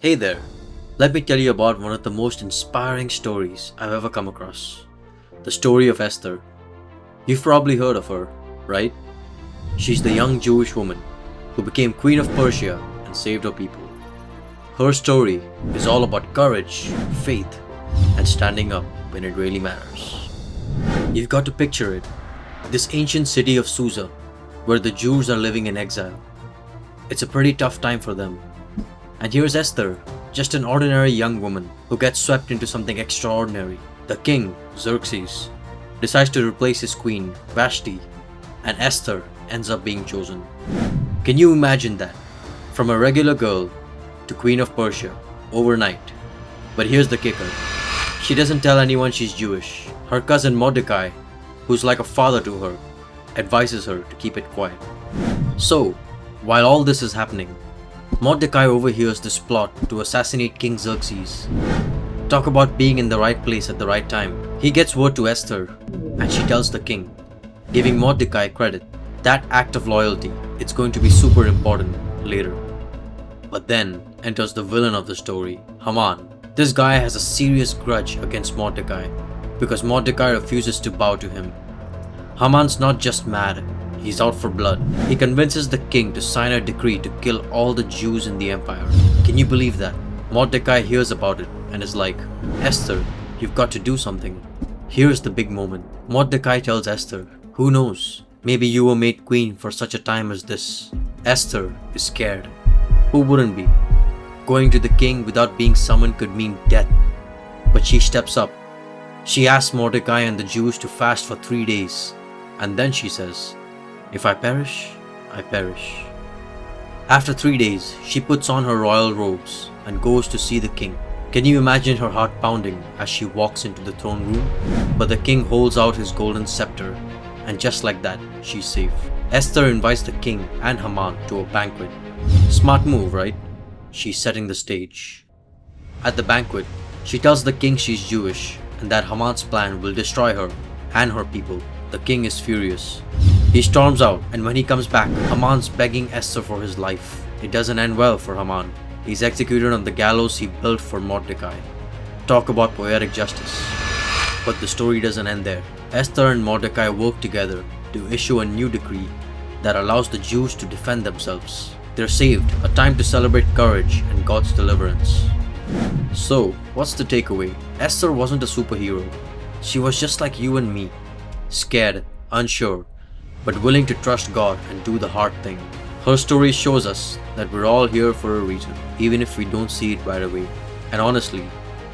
Hey there, let me tell you about one of the most inspiring stories I've ever come across. The story of Esther. You've probably heard of her, right? She's the young Jewish woman who became queen of Persia and saved her people. Her story is all about courage, faith, and standing up when it really matters. You've got to picture it, this ancient city of Susa, where the Jews are living in exile. It's a pretty tough time for them. And here's Esther, just an ordinary young woman who gets swept into something extraordinary. The King Xerxes decides to replace his queen, Vashti, and Esther ends up being chosen. Can you imagine that? From a regular girl to Queen of Persia, overnight. But here's the kicker. She doesn't tell anyone she's Jewish. Her cousin Mordecai, who's like a father to her, advises her to keep it quiet. So, while all this is happening, Mordecai overhears this plot to assassinate King Xerxes. Talk about being in the right place at the right time. He gets word to Esther, and she tells the king, giving Mordecai credit. That act of loyalty, it's going to be super important later. But then enters the villain of the story, Haman. This guy has a serious grudge against Mordecai because Mordecai refuses to bow to him. Haman's not just mad, he's out for blood. He convinces the king to sign a decree to kill all the Jews in the empire. Can you believe that? Mordecai hears about it and is like, Esther, you've got to do something. Here's the big moment. Mordecai tells Esther, who knows, maybe you were made queen for such a time as this. Esther is scared. Who wouldn't be? Going to the king without being summoned could mean death. But she steps up. She asks Mordecai and the Jews to fast for 3 days. And then she says, if I perish, I perish. After 3 days, she puts on her royal robes and goes to see the king. Can you imagine her heart pounding as she walks into the throne room? But the king holds out his golden scepter, and just like that, she's safe. Esther invites the king and Haman to a banquet. Smart move, right? She's setting the stage. At the banquet, she tells the king she's Jewish and that Haman's plan will destroy her and her people. The king is furious. He storms out, and when he comes back, Haman's begging Esther for his life. It doesn't end well for Haman. He's executed on the gallows he built for Mordecai. Talk about poetic justice. But the story doesn't end there. Esther and Mordecai work together to issue a new decree that allows the Jews to defend themselves. They're saved, a time to celebrate courage and God's deliverance. So, what's the takeaway? Esther wasn't a superhero. She was just like you and me. Scared, unsure, but willing to trust God and do the hard thing. Her story shows us that we're all here for a reason, even if we don't see it right away. And honestly,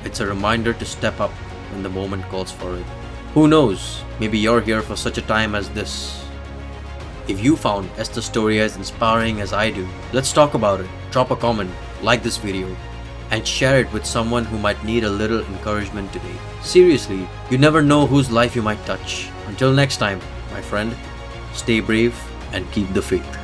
it's a reminder to step up when the moment calls for it. Who knows, maybe you're here for such a time as this. If you found Esther's story as inspiring as I do, let's talk about it. Drop a comment, like this video, and share it with someone who might need a little encouragement today. Seriously, you never know whose life you might touch. Until next time, my friend, stay brave and keep the faith.